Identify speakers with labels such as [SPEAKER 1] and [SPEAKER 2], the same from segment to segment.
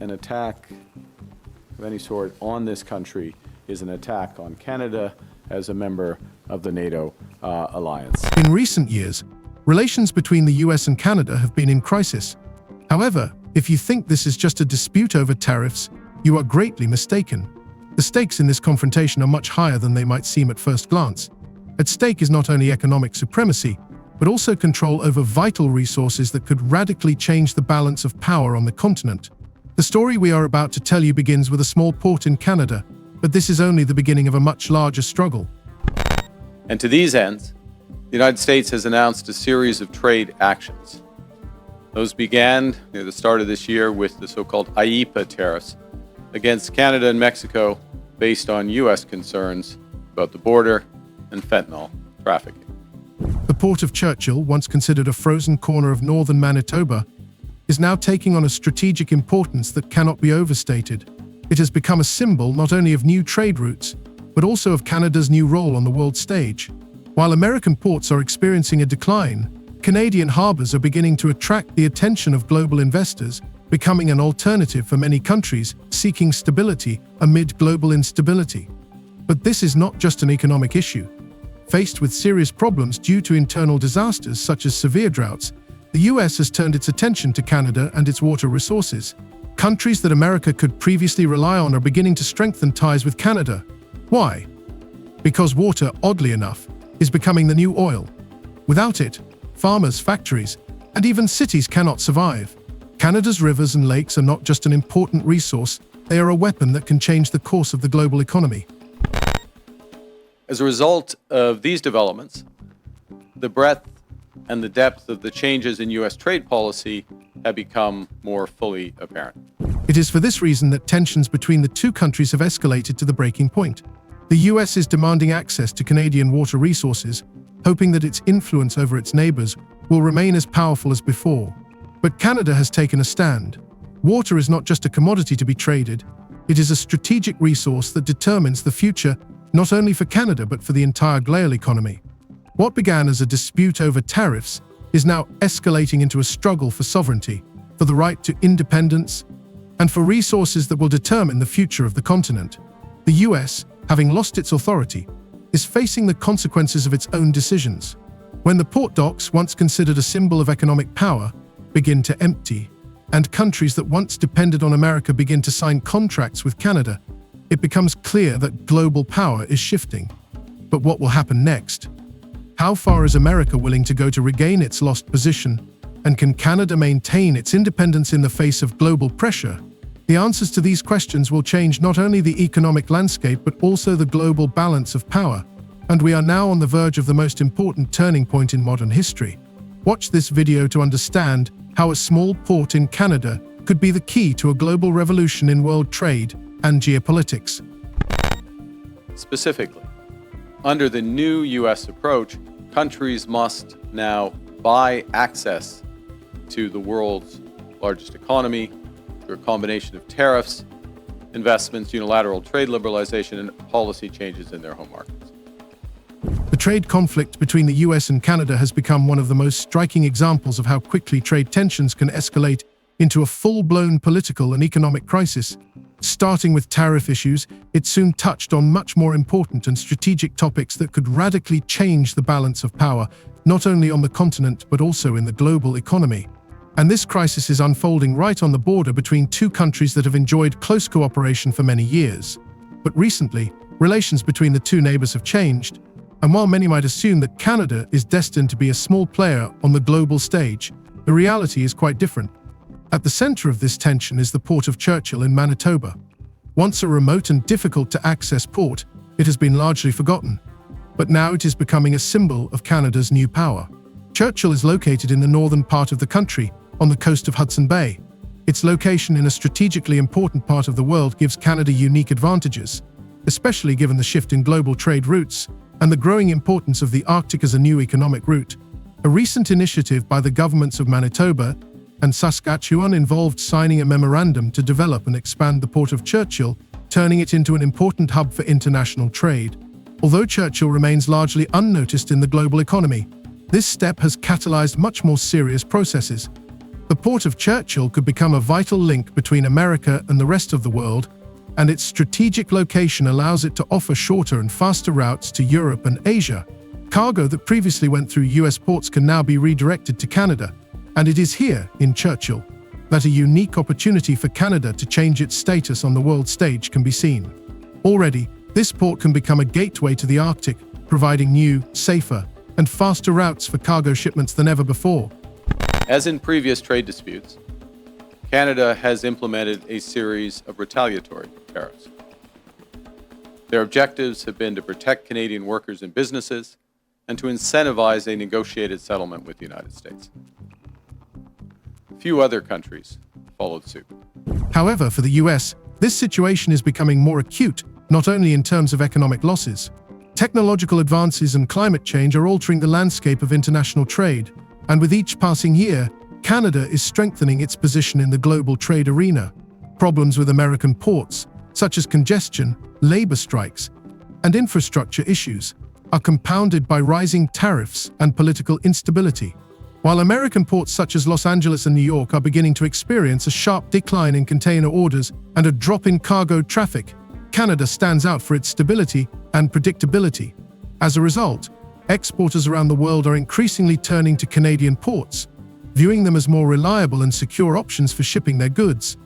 [SPEAKER 1] an attack of any sort on this country is an attack on Canada as a member of the NATO alliance.
[SPEAKER 2] In recent years, relations between the US and Canada have been in crisis. However, if you think this is just a dispute over tariffs, you are greatly mistaken. The stakes in this confrontation are much higher than they might seem at first glance. At stake is not only economic supremacy, but also control over vital resources that could radically change the balance of power on the continent. The story we are about to tell you begins with a small port in Canada, but this is only the beginning of a much larger struggle.
[SPEAKER 1] And to these ends, the United States has announced a series of trade actions. Those began near the start of this year with the so-called IEEPA tariffs against Canada and Mexico based on U.S. concerns about the border and fentanyl trafficking.
[SPEAKER 2] The port of Churchill, once considered a frozen corner of northern Manitoba, is now taking on a strategic importance that cannot be overstated. It has become a symbol not only of new trade routes, but also of Canada's new role on the world stage. While American ports are experiencing a decline, Canadian harbors are beginning to attract the attention of global investors, becoming an alternative for many countries seeking stability amid global instability. But this is not just an economic issue. Faced with serious problems due to internal disasters such as severe droughts, the US has turned its attention to Canada and its water resources. Countries that America could previously rely on are beginning to strengthen ties with Canada. Why? Because water, oddly enough, is becoming the new oil. Without it, farmers, factories, and even cities cannot survive. Canada's rivers and lakes are not just an important resource, they are a weapon that can change the course of the global economy.
[SPEAKER 1] As a result of these developments, the breadth and the depth of the changes in U.S. trade policy have become more fully apparent.
[SPEAKER 2] It is for this reason that tensions between the two countries have escalated to the breaking point. The US is demanding access to Canadian water resources, hoping that its influence over its neighbors will remain as powerful as before. But Canada has taken a stand. Water is not just a commodity to be traded, it is a strategic resource that determines the future not only for Canada but for the entire global economy. What began as a dispute over tariffs is now escalating into a struggle for sovereignty, for the right to independence, and for resources that will determine the future of the continent. The US, having lost its authority, is facing the consequences of its own decisions. When the port docks, once considered a symbol of economic power, begin to empty, and countries that once depended on America begin to sign contracts with Canada, it becomes clear that global power is shifting. But what will happen next? How far is America willing to go to regain its lost position? And can Canada maintain its independence in the face of global pressure? The answers to these questions will change not only the economic landscape but also the global balance of power. And we are now on the verge of the most important turning point in modern history. Watch this video to understand how a small port in Canada could be the key to a global revolution in world trade and geopolitics.
[SPEAKER 1] Specifically, under the new U.S. approach, countries must now buy access to the world's largest economy through a combination of tariffs, investments, unilateral trade liberalization, and policy changes in their home markets.
[SPEAKER 2] The trade conflict between the US and Canada has become one of the most striking examples of how quickly trade tensions can escalate into a full-blown political and economic crisis. Starting with tariff issues, it soon touched on much more important and strategic topics that could radically change the balance of power, not only on the continent but also in the global economy. And this crisis is unfolding right on the border between two countries that have enjoyed close cooperation for many years. But recently, relations between the two neighbors have changed, and while many might assume that Canada is destined to be a small player on the global stage, the reality is quite different. At the center of this tension is the port of Churchill in Manitoba. Once a remote and difficult-to-access port, it has been largely forgotten. But now it is becoming a symbol of Canada's new power. Churchill is located in the northern part of the country, on the coast of Hudson Bay. Its location in a strategically important part of the world gives Canada unique advantages, especially given the shift in global trade routes and the growing importance of the Arctic as a new economic route. A recent initiative by the governments of Manitoba and Saskatchewan involved signing a memorandum to develop and expand the port of Churchill, turning it into an important hub for international trade. Although Churchill remains largely unnoticed in the global economy, this step has catalyzed much more serious processes. The port of Churchill could become a vital link between America and the rest of the world, and its strategic location allows it to offer shorter and faster routes to Europe and Asia. Cargo that previously went through US ports can now be redirected to Canada, and it is here, in Churchill, that a unique opportunity for Canada to change its status on the world stage can be seen. Already, this port can become a gateway to the Arctic, providing new, safer, and faster routes for cargo shipments than ever before.
[SPEAKER 1] As in previous trade disputes, Canada has implemented a series of retaliatory tariffs. Their objectives have been to protect Canadian workers and businesses and to incentivize a negotiated settlement with the United States. Few other countries followed suit.
[SPEAKER 2] However, for the US, this situation is becoming more acute, not only in terms of economic losses. Technological advances and climate change are altering the landscape of international trade, and with each passing year, Canada is strengthening its position in the global trade arena. Problems with American ports, such as congestion, labor strikes, and infrastructure issues, are compounded by rising tariffs and political instability. While American ports such as Los Angeles and New York are beginning to experience a sharp decline in container orders and a drop in cargo traffic, Canada stands out for its stability and predictability. As a result, exporters around the world are increasingly turning to Canadian ports, viewing them as more reliable and secure options for shipping their goods.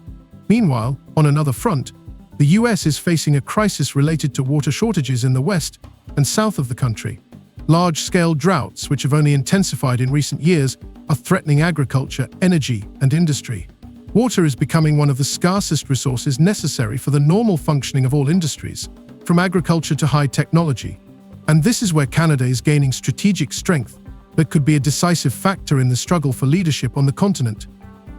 [SPEAKER 2] Meanwhile, on another front, the US is facing a crisis related to water shortages in the west and south of the country. Large-scale droughts, which have only intensified in recent years, are threatening agriculture, energy, and industry. Water is becoming one of the scarcest resources necessary for the normal functioning of all industries, from agriculture to high technology. And this is where Canada is gaining strategic strength that could be a decisive factor in the struggle for leadership on the continent.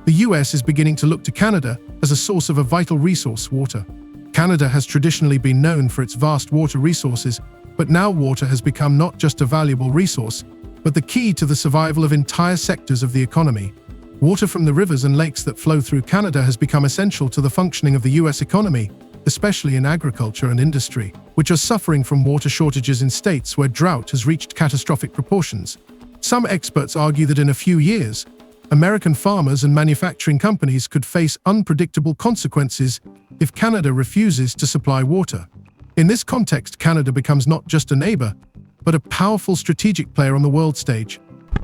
[SPEAKER 2] The US is beginning to look to Canada as a source of a vital resource, water. Canada has traditionally been known for its vast water resources, but now water has become not just a valuable resource, but the key to the survival of entire sectors of the economy. Water from the rivers and lakes that flow through Canada has become essential to the functioning of the US economy, especially in agriculture and industry, which are suffering from water shortages in states where drought has reached catastrophic proportions. Some experts argue that in a few years, American farmers and manufacturing companies could face unpredictable consequences if Canada refuses to supply water. In this context, Canada becomes not just a neighbor, but a powerful strategic player on the world stage.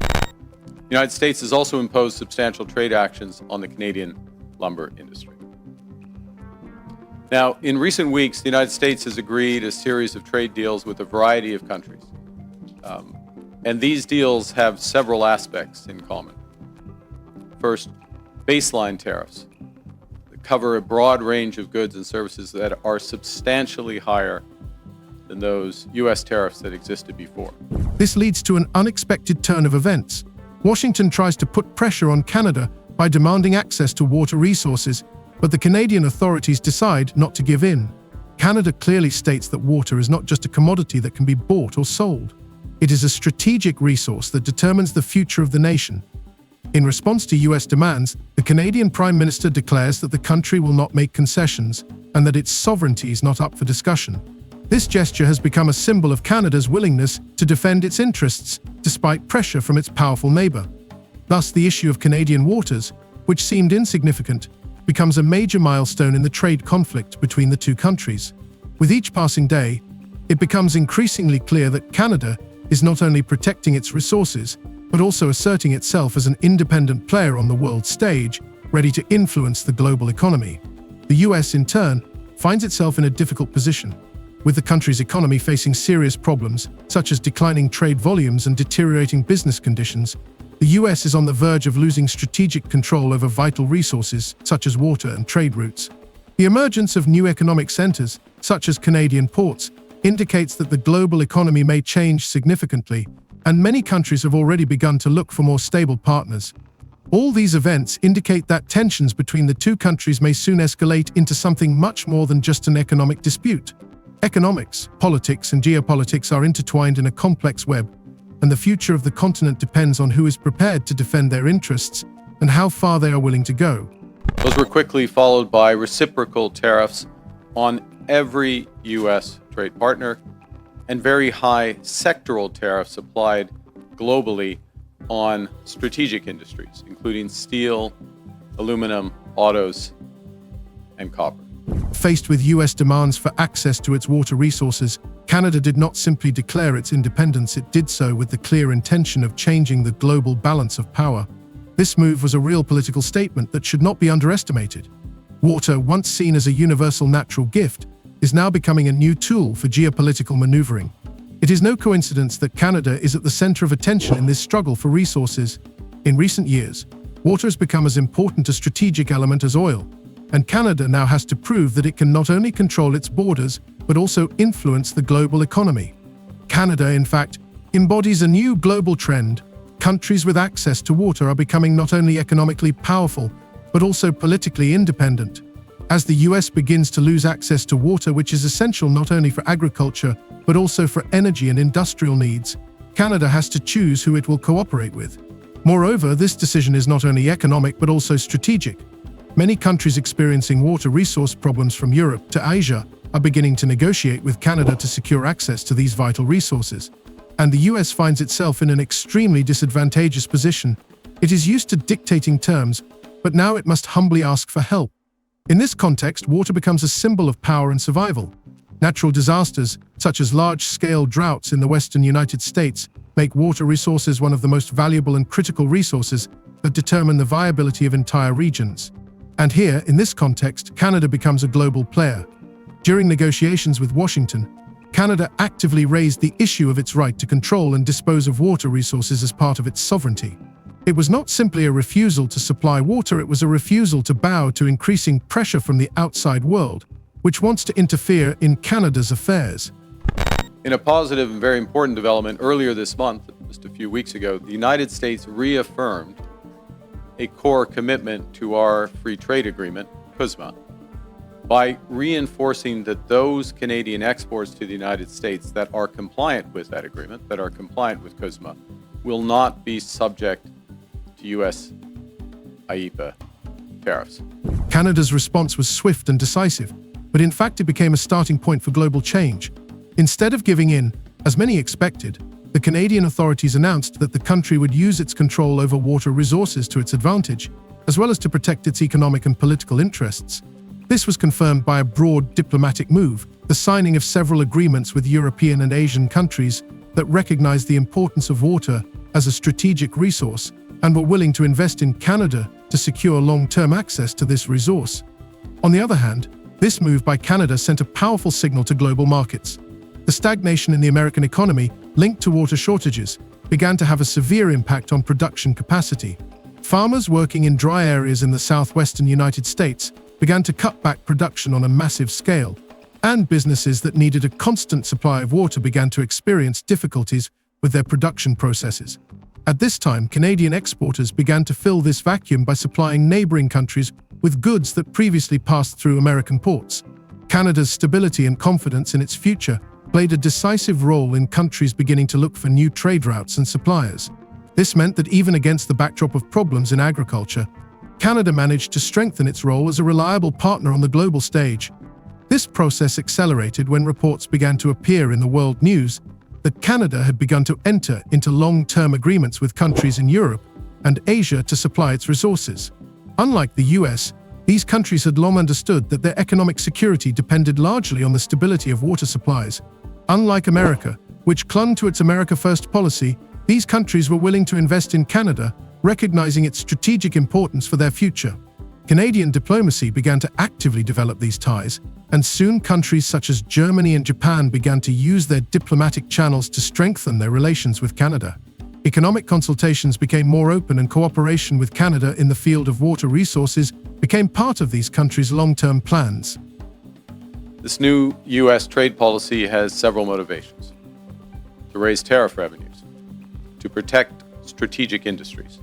[SPEAKER 1] The United States has also imposed substantial trade actions on the Canadian lumber industry. Now, in recent weeks, the United States has agreed a series of trade deals with a variety of countries. And these deals have several aspects in common. First, baseline tariffs that cover a broad range of goods and services that are substantially higher than those U.S. tariffs that existed before.
[SPEAKER 2] This leads to an unexpected turn of events. Washington tries to put pressure on Canada by demanding access to water resources, but the Canadian authorities decide not to give in. Canada clearly states that water is not just a commodity that can be bought or sold. It is a strategic resource that determines the future of the nation. In response to US demands, the Canadian Prime Minister declares that the country will not make concessions and that its sovereignty is not up for discussion. This gesture has become a symbol of Canada's willingness to defend its interests despite pressure from its powerful neighbor. Thus, the issue of Canadian waters, which seemed insignificant, becomes a major milestone in the trade conflict between the two countries. With each passing day, it becomes increasingly clear that Canada is not only protecting its resources, but also asserting itself as an independent player on the world stage, ready to influence the global economy. The US, in turn, finds itself in a difficult position, with the country's economy facing serious problems, such as declining trade volumes and deteriorating business conditions. The US is on the verge of losing strategic control over vital resources, such as water and trade routes. The emergence of new economic centers, such as Canadian ports, indicates that the global economy may change significantly, and many countries have already begun to look for more stable partners. All these events indicate that tensions between the two countries may soon escalate into something much more than just an economic dispute. Economics, politics, and geopolitics are intertwined in a complex web, and the future of the continent depends on who is prepared to defend their interests and how far they are willing to go.
[SPEAKER 1] Those were quickly followed by reciprocal tariffs on every U.S. trade partner and very high sectoral tariffs applied globally on strategic industries, including steel, aluminum, autos, and copper.
[SPEAKER 2] Faced with US demands for access to its water resources, Canada did not simply declare its independence, it did so with the clear intention of changing the global balance of power. This move was a real political statement that should not be underestimated. Water, once seen as a universal natural gift, is now becoming a new tool for geopolitical maneuvering. It is no coincidence that Canada is at the center of attention in this struggle for resources. In recent years, water has become as important a strategic element as oil, and Canada now has to prove that it can not only control its borders, but also influence the global economy. Canada, in fact, embodies a new global trend. Countries with access to water are becoming not only economically powerful, but also politically independent. As the US begins to lose access to water, which is essential not only for agriculture, but also for energy and industrial needs, Canada has to choose who it will cooperate with. Moreover, this decision is not only economic, but also strategic. Many countries experiencing water resource problems from Europe to Asia are beginning to negotiate with Canada to secure access to these vital resources. And the US finds itself in an extremely disadvantageous position. It is used to dictating terms, but now it must humbly ask for help. In this context, water becomes a symbol of power and survival. Natural disasters, such as large-scale droughts in the western United States, make water resources one of the most valuable and critical resources that determine the viability of entire regions. And here, in this context, Canada becomes a global player. During negotiations with Washington, Canada actively raised the issue of its right to control and dispose of water resources as part of its sovereignty. It was not simply a refusal to supply water, it was a refusal to bow to increasing pressure from the outside world, which wants to interfere in Canada's affairs.
[SPEAKER 1] In a positive and very important development earlier this month, just a few weeks ago, the United States reaffirmed a core commitment to our free trade agreement, CUSMA, by reinforcing that those Canadian exports to the United States that are compliant with that agreement, that are compliant with CUSMA, will not be subject to U.S. IEEPA tariffs.
[SPEAKER 2] Canada's response was swift and decisive, but in fact it became a starting point for global change. Instead of giving in, as many expected, the Canadian authorities announced that the country would use its control over water resources to its advantage, as well as to protect its economic and political interests. This was confirmed by a broad diplomatic move, the signing of several agreements with European and Asian countries that recognized the importance of water as a strategic resource and were willing to invest in Canada to secure long-term access to this resource. On the other hand, this move by Canada sent a powerful signal to global markets. The stagnation in the American economy, linked to water shortages, began to have a severe impact on production capacity. Farmers working in dry areas in the southwestern United States began to cut back production on a massive scale, and businesses that needed a constant supply of water began to experience difficulties with their production processes. At this time, Canadian exporters began to fill this vacuum by supplying neighboring countries with goods that previously passed through American ports. Canada's stability and confidence in its future played a decisive role in countries beginning to look for new trade routes and suppliers. This meant that even against the backdrop of problems in agriculture, Canada managed to strengthen its role as a reliable partner on the global stage. This process accelerated when reports began to appear in the world news that Canada had begun to enter into long-term agreements with countries in Europe and Asia to supply its resources. Unlike the US, these countries had long understood that their economic security depended largely on the stability of water supplies. Unlike America, which clung to its America First policy, these countries were willing to invest in Canada, recognizing its strategic importance for their future. Canadian diplomacy began to actively develop these ties, and soon countries such as Germany and Japan began to use their diplomatic channels to strengthen their relations with Canada. Economic consultations became more open, and cooperation with Canada in the field of water resources became part of these countries' long-term plans.
[SPEAKER 1] This new U.S. trade policy has several motivations: to raise tariff revenues, to protect strategic industries,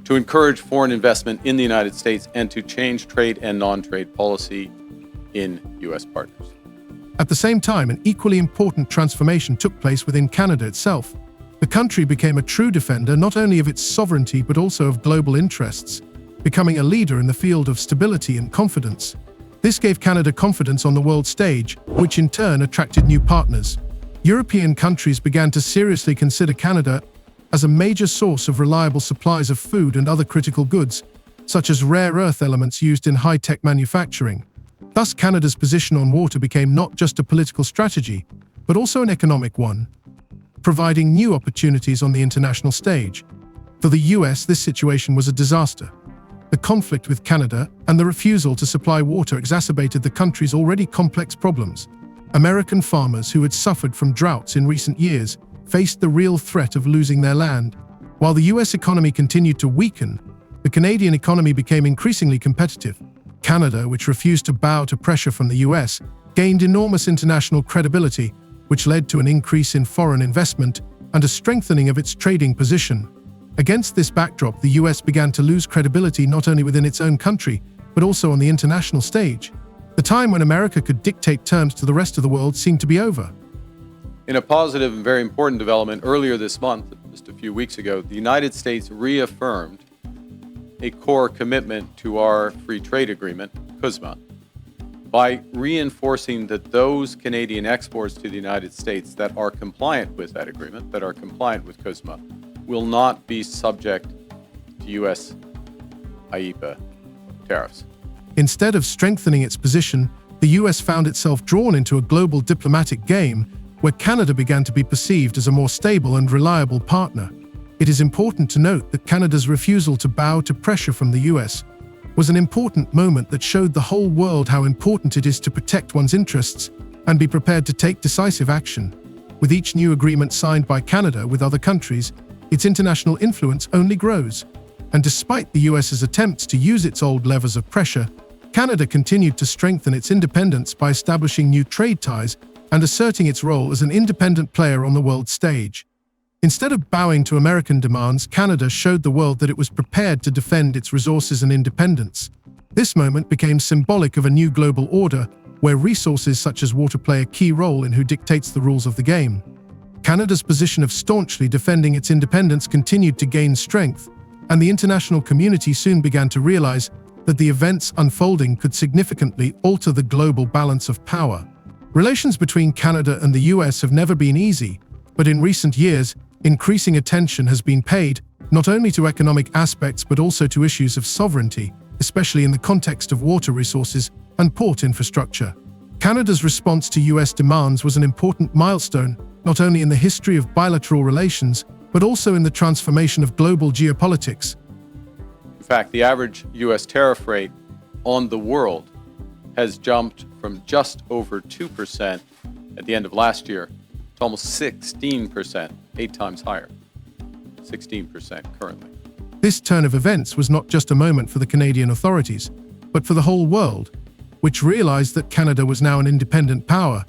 [SPEAKER 1] to encourage foreign investment in the United States, and to change trade and non-trade policy in U.S. partners.
[SPEAKER 2] At the same time, an equally important transformation took place within Canada itself. The country became a true defender not only of its sovereignty but also of global interests, becoming a leader in the field of stability and confidence. This gave Canada confidence on the world stage, which in turn attracted new partners. European countries began to seriously consider Canada as a major source of reliable supplies of food and other critical goods, such as rare earth elements used in high-tech manufacturing. Thus, Canada's position on water became not just a political strategy, but also an economic one, providing new opportunities on the international stage. For the US, this situation was a disaster. The conflict with Canada and the refusal to supply water exacerbated the country's already complex problems. American farmers who had suffered from droughts in recent years faced the real threat of losing their land. While the US economy continued to weaken, the Canadian economy became increasingly competitive. Canada, which refused to bow to pressure from the US, gained enormous international credibility, which led to an increase in foreign investment and a strengthening of its trading position. Against this backdrop, the US began to lose credibility not only within its own country, but also on the international stage. The time when America could dictate terms to the rest of the world seemed to be over.
[SPEAKER 1] In a positive and very important development earlier this month, just a few weeks ago, the United States reaffirmed a core commitment to our free trade agreement, CUSMA, by reinforcing that those Canadian exports to the United States that are compliant with that agreement, that are compliant with CUSMA, will not be subject to U.S. IEEPA tariffs.
[SPEAKER 2] Instead of strengthening its position, the US found itself drawn into a global diplomatic game where Canada began to be perceived as a more stable and reliable partner. It is important to note that Canada's refusal to bow to pressure from the US was an important moment that showed the whole world how important it is to protect one's interests and be prepared to take decisive action. With each new agreement signed by Canada with other countries, its international influence only grows. And despite the US's attempts to use its old levers of pressure, Canada continued to strengthen its independence by establishing new trade ties and asserting its role as an independent player on the world stage. Instead of bowing to American demands, Canada showed the world that it was prepared to defend its resources and independence. This moment became symbolic of a new global order, where resources such as water play a key role in who dictates the rules of the game. Canada's position of staunchly defending its independence continued to gain strength, and the international community soon began to realize that the events unfolding could significantly alter the global balance of power. Relations between Canada and the US have never been easy, but in recent years, increasing attention has been paid not only to economic aspects but also to issues of sovereignty, especially in the context of water resources and port infrastructure. Canada's response to US demands was an important milestone, not only in the history of bilateral relations, but also in the transformation of global geopolitics.
[SPEAKER 1] In fact, the average U.S. tariff rate on the world has jumped from just over 2% at the end of last year to almost 16%, 8 times higher. 16% currently.
[SPEAKER 2] This turn of events was not just a moment for the Canadian authorities, but for the whole world, which realized that Canada was now an independent power,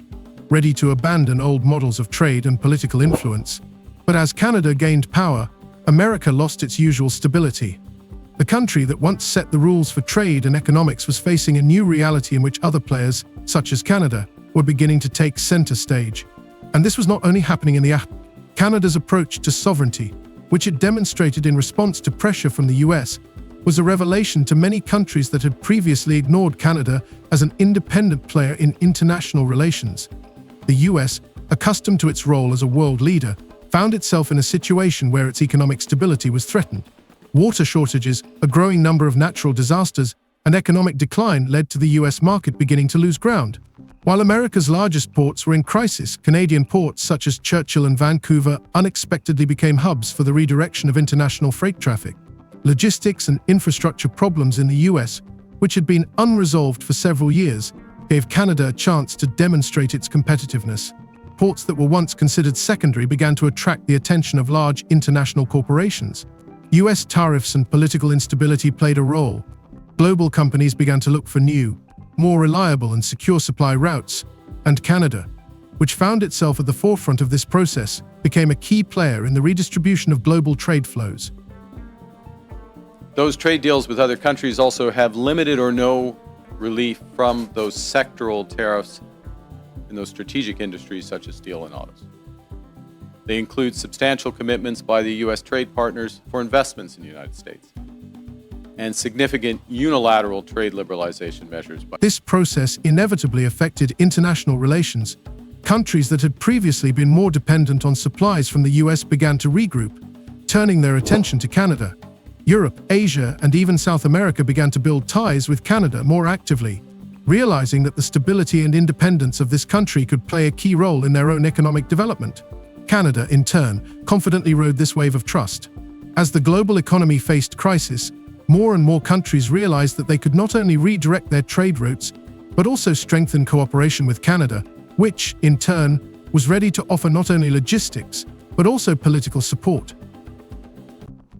[SPEAKER 2] ready to abandon old models of trade and political influence. But as Canada gained power, America lost its usual stability. The country that once set the rules for trade and economics was facing a new reality in which other players, such as Canada, were beginning to take center stage. And this was not only happening in the Canada's approach to sovereignty, which it demonstrated in response to pressure from the US, was a revelation to many countries that had previously ignored Canada as an independent player in international relations. The US, accustomed to its role as a world leader, found itself in a situation where its economic stability was threatened. Water shortages, a growing number of natural disasters, and economic decline led to the US market beginning to lose ground. While America's largest ports were in crisis, Canadian ports such as Churchill and Vancouver unexpectedly became hubs for the redirection of international freight traffic. Logistics and infrastructure problems in the US, which had been unresolved for several years, gave Canada a chance to demonstrate its competitiveness. Ports that were once considered secondary began to attract the attention of large international corporations. US tariffs and political instability played a role. Global companies began to look for new, more reliable and secure supply routes, and Canada, which found itself at the forefront of this process, became a key player in the redistribution of global trade flows.
[SPEAKER 1] Those trade deals with other countries also have limited or no relief from those sectoral tariffs in those strategic industries such as steel and autos. They include substantial commitments by the U.S. trade partners for investments in the United States and significant unilateral trade liberalization measures.
[SPEAKER 2] This process inevitably affected international relations. Countries that had previously been more dependent on supplies from the U.S. began to regroup, turning their attention to Canada. Europe, Asia, and even South America began to build ties with Canada more actively, realizing that the stability and independence of this country could play a key role in their own economic development. Canada, in turn, confidently rode this wave of trust. As the global economy faced crisis, more and more countries realized that they could not only redirect their trade routes, but also strengthen cooperation with Canada, which, in turn, was ready to offer not only logistics, but also political support.